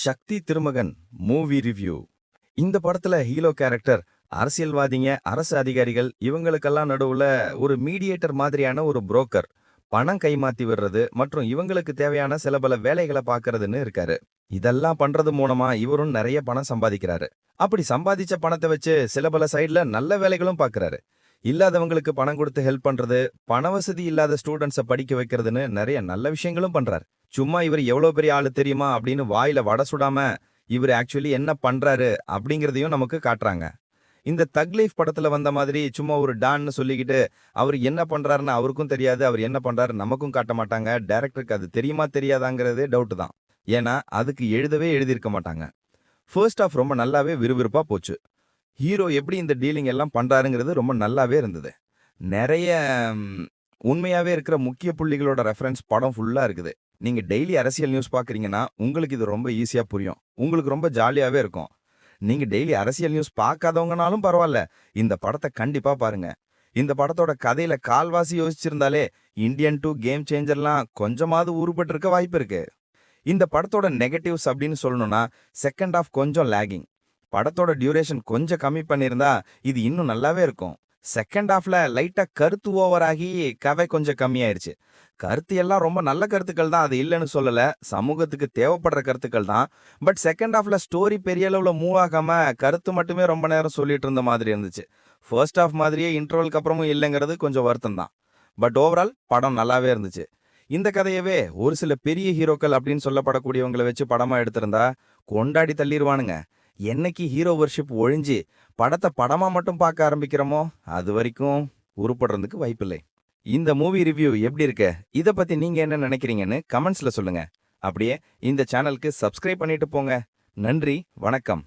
சக்தி திருமகன் movie review. இந்த படத்துல hero character அரசியல்வாதிங்க, அரசு அதிகாரிகள் இவங்களுக்கெல்லாம் நடுவுல ஒரு மீடியேட்டர் மாதிரியான ஒரு புரோக்கர். பணம் கைமாத்தி விடுறது மற்றும் இவங்களுக்கு தேவையான சில பல வேலைகளை பார்க்கறதுன்னு இருக்காரு. இதெல்லாம் பண்றது மூலமா இவரும் நிறைய பணம் சம்பாதிக்கிறாரு. அப்படி சம்பாதிச்ச பணத்தை வச்சு சில பல சைடுல நல்ல வேலைகளும் பார்க்கறாரு. இல்லாதவங்களுக்கு பணம் கொடுத்து ஹெல்ப் பண்றது, பண வசதி இல்லாத ஸ்டூடெண்ட்ஸை படிக்க வைக்கிறதுன்னு நிறைய நல்ல விஷயங்களும் பண்றாரு. சும்மா இவர் எவ்வளவு பெரிய ஆளு தெரியுமா அப்படின்னு வாயில வடை சுடாம இவர் ஆக்சுவலி என்ன பண்றாரு அப்படிங்கறதையும் நமக்கு காட்டுறாங்க. இந்த தக் லைஃப் படத்துல வந்த மாதிரி சும்மா ஒரு டான்னு சொல்லிக்கிட்டு அவர் என்ன பண்றாருன்னு அவருக்கும் தெரியாது, அவர் என்ன பண்றாரு நமக்கும் காட்ட மாட்டாங்க. டைரக்டருக்கு அது தெரியுமா தெரியாதாங்கிறதே டவுட் தான். ஏன்னா அதுக்கு எழுதவே எழுதியிருக்க மாட்டாங்க. ஃபர்ஸ்ட் ஆஃப் ரொம்ப நல்லாவே விறுவிறுப்பா போச்சு. ஹீரோ எப்படி இந்த டீலிங் எல்லாம் பண்றாருங்கிறது ரொம்ப நல்லாவே இருந்தது. நிறைய உண்மையாவே இருக்கிற முக்கிய புள்ளிகளோட ரெஃபரன்ஸ் படம் ஃபுல்லா இருக்குது. நீங்க டெய்லி அரசியல் நியூஸ் பாக்குறீங்கன்னா உங்களுக்கு இது ரொம்ப ஈஸியா புரியும். உங்களுக்கு ரொம்ப ஜாலியாவே இருக்கும். நீங்க டெய்லி அரசியல் நியூஸ் பார்க்காதவங்கனாலும் பரவாயில்ல, இந்த படத்தை கண்டிப்பா பாருங்க. இந்த படத்தோட கதையில கால்வாசி யோசிச்சிருந்தாலே இந்தியன் டூ கேம் சேஞ்சர்லாம் கொஞ்சமாவது உருப்பட்டு இருக்க வாய்ப்பு இருக்கு. இந்த படத்தோட நெகட்டிவ்ஸ் அப்படின்னு சொல்லணும்னா செகண்ட் ஹாஃப் கொஞ்சம் லேகிங். படத்தோட டியூரேஷன் கொஞ்சம் கம்மி பண்ணியிருந்தா இது இன்னும் நல்லாவே இருக்கும். செகண்ட் ஹாஃப்ல லைட்டா கருத்து ஓவர் ஆகி கதை கொஞ்சம் கம்மியாயிருச்சு. கருத்து எல்லாம் ரொம்ப நல்ல கருத்துக்கள் தான், அது இல்லைன்னு சொல்லல. சமூகத்துக்கு தேவைப்படுற கருத்துக்கள் தான். பட் செகண்ட் ஹாஃப்ல ஸ்டோரி பெரிய அளவுல மூவ் ஆகாம கருத்து மட்டுமே ரொம்ப நேரம் சொல்லிட்டு இருந்த மாதிரி இருந்துச்சு. ஃபர்ஸ்ட் ஹாஃப் மாதிரியே இன்டர்வலுக்கு அப்புறமும் இல்லைங்கிறது கொஞ்சம் வருத்தம் தான். பட் ஓவரால் படம் நல்லாவே இருந்துச்சு. இந்த கதையவே ஒரு சில பெரிய ஹீரோக்கள் அப்படின்னு சொல்லப்படக்கூடியவங்களை வச்சு படமா எடுத்திருந்தா கொண்டாடி தள்ளிடுவானுங்க. என்னைக்கு ஹீரோ வர்ஷிப் ஒழிஞ்சு படத்தை படமா மட்டும் பார்க்க ஆரம்பிக்கிறோமோ அது வரைக்கும் உருப்படுறதுக்கு வாய்ப்பில்லை. இந்த மூவி ரிவ்யூ எப்படி இருக்கு, இத பத்தி நீங்க என்ன நினைக்கிறீங்கன்னு கமெண்ட்ஸ்ல சொல்லுங்க. அப்படியே இந்த சேனலுக்கு சப்ஸ்கிரைப் பண்ணிட்டு போங்க. நன்றி, வணக்கம்.